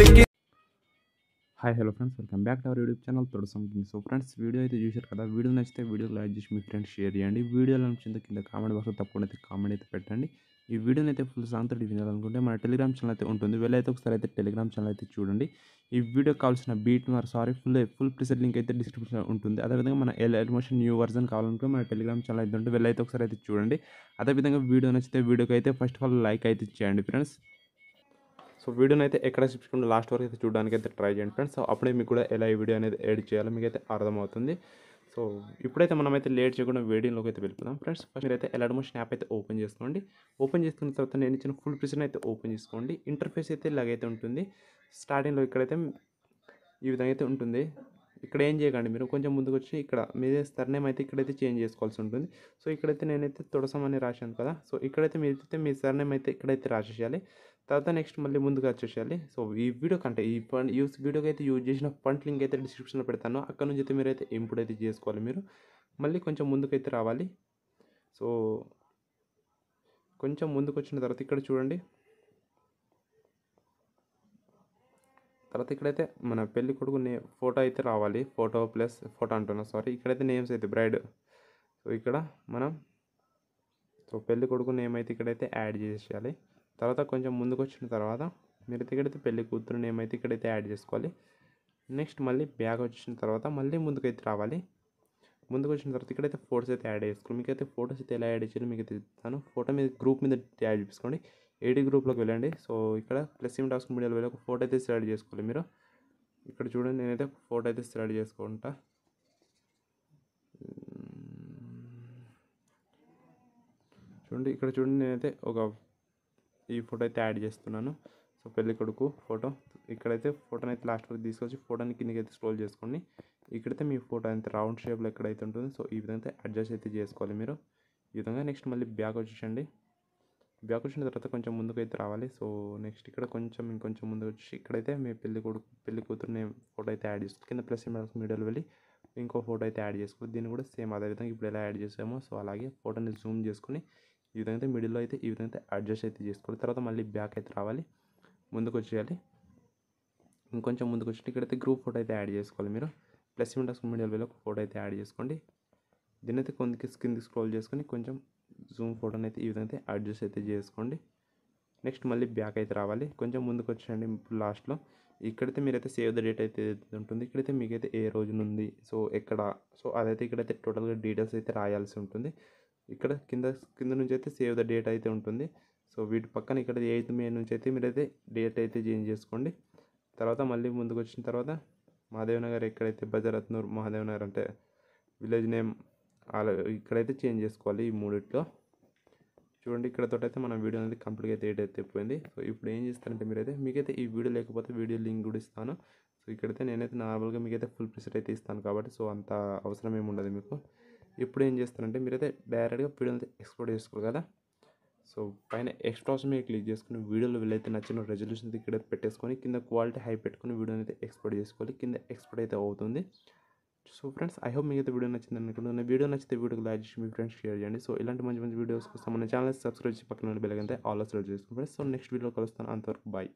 Hi hello friends, welcome back to our YouTube channel తోడు something. So friends, video అయితే చూశారు కదా. Video నచ్చితే వీడియో లైక్ చేసి మీ ఫ్రెండ్స్ షేర్ చేయండి. వీడియోలో నచ్చింది కింద కామెంట్ బాక్స్లో తప్పకుండా అయితే కామెంట్ అయితే పెట్టండి. ఈ వీడియోని అయితే ఫుల్ సాంగ్ తోటి వినాలనుకుంటే మన టెలిగ్రామ్ ఛానల్ అయితే ఉంటుంది. వెళ్ళైతే ఒకసారి అయితే టెలిగ్రామ్ ఛానల్ అయితే చూడండి. ఈ వీడియో కావాల్సిన బీట్ ఫుల్ ప్రిసెట్ లింక్ అయితే డిస్క్రిప్షన్లో ఉంటుంది. అదేవిధంగా మన ఎమోషన్ న్యూ వర్జన్ కావాలనుకుంటే మన టెలిగ్రామ్ ఛానల్ అయితే ఉంటుంది. వెళ్ళైతే ఒకసారి అయితే చూడండి. అదేవిధంగా వీడియో నచ్చితే వీడియోకి అయితే ఫస్ట్ ఆఫ్ ఆల్ లైక్ అయితే చేయండి ఫ్రెండ్స్. సో వీడియోని అయితే ఎక్కడ చూపించకుండా లాస్ట్ వరకు అయితే చూడడానికి అయితే ట్రై చేయండి ఫ్రెండ్స్. సో అప్పుడే మీకు కూడా ఎలా ఈ వీడియో అనేది ఎడిట్ చేయాలో మీకు అయితే అర్థమవుతుంది. సో ఇప్పుడైతే మనమైతే లేట్ చేయకుండా వీడియోలోకి అయితే వెళ్ళిపోదాం ఫ్రెండ్స్. ఫస్ట్ మీరైతే ఎలాడమోషన్ యాప్ అయితే ఓపెన్ చేసుకోండి. ఓపెన్ చేసుకున్న తర్వాత నేను ఇచ్చిన ఫుల్ ప్రిసెట్ అయితే ఓపెన్ చేసుకోండి. ఇంటర్ఫేస్ అయితే ఇలాగైతే ఉంటుంది. స్టార్టింగ్లో ఇక్కడైతే ఈ విధంగా అయితే ఉంటుంది. ఇక్కడ ఏం చేయకండి, మీరు కొంచెం ముందుకు వచ్చి ఇక్కడ మీదే సర్నేమ్ అయితే ఇక్కడైతే చేంజ్ చేసుకోవాల్సి ఉంటుంది. సో ఇక్కడైతే నేనైతే తొడసం అని రాశాను కదా. సో ఇక్కడైతే మీరైతే మీ సర్నేమ్ అయితే ఇక్కడైతే రాసేసేయాలి. తర్వాత నెక్స్ట్ మళ్ళీ ముందుగా వచ్చేసేయాలి. సో ఈ వీడియో కంటే ఈ వీడియోకి అయితే యూజ్ చేసిన ఫండ్ లింక్ అయితే డిస్క్రిప్షన్లో పెడతాను. అక్కడ నుంచి అయితే మీరైతే ఇంపోర్ట్ అయితే చేసుకోవాలి. మీరు మళ్ళీ కొంచెం ముందుకైతే రావాలి. సో కొంచెం ముందుకు వచ్చిన తర్వాత ఇక్కడ చూడండి. తర్వాత ఇక్కడైతే మన పెళ్లి కొడుకు ఫోటో అయితే రావాలి. ఫోటో అంటున్నా, సారీ. ఇక్కడైతే నేమ్స్ అయితే బ్రైడ్. సో ఇక్కడ మనం పెళ్లి కొడుకు నేమ్ అయితే ఇక్కడైతే యాడ్ చేసేయాలి. తర్వాత కొంచెం ముందుకు వచ్చిన తర్వాత మీరైతే ఇక్కడైతే పెళ్లి కూతురు నేమ్ అయితే ఇక్కడైతే యాడ్ చేసుకోవాలి. నెక్స్ట్ మళ్ళీ బ్యాక్ వచ్చిన తర్వాత మళ్ళీ ముందుకైతే రావాలి. ముందుకు వచ్చిన తర్వాత ఇక్కడైతే ఫోటోస్ అయితే యాడ్ చేసుకోవాలి. మీకైతే ఫోటోస్ అయితే ఎలా యాడ్ చేయాలి మీకు అయితే చెప్తాను. ఫోటో మీద గ్రూప్ మీద యాడ్ చేసుకోండి. ఏడీ గ్రూప్లోకి వెళ్ళండి. సో ఇక్కడ +7 మీడియాలో వెళ్ళి ఒక ఫోటో అయితే సెలెక్ట్ చేసుకోవాలి. మీరు ఇక్కడ చూడండి, నేనైతే ఫోటో అయితే సెలెక్ట్ చేసుకుంటా. చూడండి, ఇక్కడ చూడండి, నేనైతే ఈ ఫోటో అయితే యాడ్ చేస్తున్నాను. సో పెళ్లి కొడుకు ఫోటో ఇక్కడైతే ఫోటోని అయితే లాస్ట్ వరకు తీసుకొచ్చి ఫోటోని కిందకి అయితే స్క్రోల్ చేసుకోండి. ఇక్కడైతే మీ ఫోటో అయితే రౌండ్ షేప్లో ఎక్కడైతే ఉంటుంది. సో ఈ విధంగా అడ్జస్ట్ అయితే చేసుకోవాలి మీరు ఈ విధంగా. నెక్స్ట్ మళ్ళీ బ్యాక్ వచ్చేసండి. బ్యాక్ వచ్చిన తర్వాత కొంచెం ముందుకు అయితే రావాలి. సో నెక్స్ట్ ఇక్కడ ఇంకొంచెం ముందుకు వచ్చి ఇక్కడైతే మీ పెళ్లి కూతురు నేమ్ ఫోటో అయితే యాడ్ చేసుకోవాలి. కింద +7 మీడియాలో వెళ్ళి ఇంకో ఫోటో అయితే యాడ్ చేసుకోవాలి. దీన్ని కూడా సేమ్ అదేవిధంగా ఇప్పుడు ఎలా యాడ్ చేసామో సో అలాగే ఫోటోని జూమ్ చేసుకుని ఈ విధంగా మిడిల్లో అయితే ఈ విధంగా అడ్జస్ట్ అయితే చేసుకోవాలి. తర్వాత మళ్ళీ బ్యాక్ అయితే రావాలి, ముందుకు వచ్చేయాలి. ఇంకొంచెం ముందుకు వచ్చి ఇక్కడైతే గ్రూప్ ఫోటో అయితే యాడ్ చేసుకోవాలి. మీరు +7 మీడియాలో వెళ్ళి ఒక ఫోటో అయితే యాడ్ చేసుకోండి. దీన్ని అయితే కిందకి స్క్రోల్ చేసుకొని కొంచెం జూమ్ ఫోటోని అయితే ఈ విధంగా అడ్జస్ట్ అయితే చేసుకోండి. నెక్స్ట్ మళ్ళీ బ్యాక్ అయితే రావాలి, కొంచెం ముందుకు వచ్చేయండి. ఇప్పుడు లాస్ట్లో ఇక్కడైతే మీరైతే సేవ్ ద డేట్ అయితే ఉంటుంది. ఇక్కడైతే మీకైతే ఏ రోజునుంది, సో ఎక్కడ, సో అదైతే ఇక్కడైతే టోటల్గా డీటెయిల్స్ అయితే రాయాల్సి ఉంటుంది. ఇక్కడ కింద నుంచి అయితే సేవ్ ద డేట్ అయితే ఉంటుంది. సో వీటి పక్కన ఇక్కడ 8th మే నుంచి అయితే మీరైతే డేట్ అయితే చేంజ్ చేసుకోండి. తర్వాత మళ్ళీ ముందుకు వచ్చిన తర్వాత మహాదేవ్ నగర్ ఎక్కడైతే బజరత్నూర్ మహాదేవ్ నగర్ అంటే విలేజ్ నేమ్ అలా ఇక్కడైతే చేంజ్ చేసుకోవాలి. ఈ మూడిట్లో చూడండి. ఇక్కడతోటైతే మన వీడియో అనేది కంప్లీట్గా అయితే ఎడిట్ అయితే అయిపోయింది. సో ఇప్పుడు ఏం చేస్తారంటే మీరైతే మీకైతే ఈ వీడియో లేకపోతే వీడియో లింక్ కూడా ఇస్తాను. సో ఇక్కడైతే నేనైతే నార్మల్గా మీకైతే ఫుల్ ప్రిసెట్ అయితే ఇస్తాను కాబట్టి సో అంత అవసరం ఏమి ఉండదు మీకు. ఇప్పుడు ఏం చేస్తారంటే మీరైతే డైరెక్ట్గా వీడియో అయితే ఎక్స్పోర్ట్ చేసుకోవాలి కదా. సో పైన ఎక్స్ట్రాస్ మీద క్లిక్ చేసుకుని వీడియోలో వీళ్ళైతే నచ్చిన రెజల్యూషన్ ఇక్కడ పెట్టేసుకొని కింద క్వాలిటీ హై పెట్టుకుని వీడియోని అయితే ఎక్స్పోర్ట్ చేసుకోవాలి. కింద ఎక్స్పోర్ట్ అయితే అవుతుంది. సో ఫ్రెండ్స్, ఐ హోప్ మీకు అయితే వీడియో నచ్చింది అనుకుంటున్నాను. వీడియో నచ్చితే వీడియోకి లైక్ చేసి మీ ఫ్రెండ్స్ షేర్ చేయండి. సో ఇలాంటి మంచి వీడియోస్ కోసం మన ఛానల్ సబ్స్క్రైబ్ చేసి పక్కన బెల్ ఐకాన్ అయితే ఆల్ సెలెక్ట్ చేసుకోండి ఫ్రెండ్స్. సో నెక్స్ట్ వీడియో కలుస్తాను. అంతవరకు బాయ్.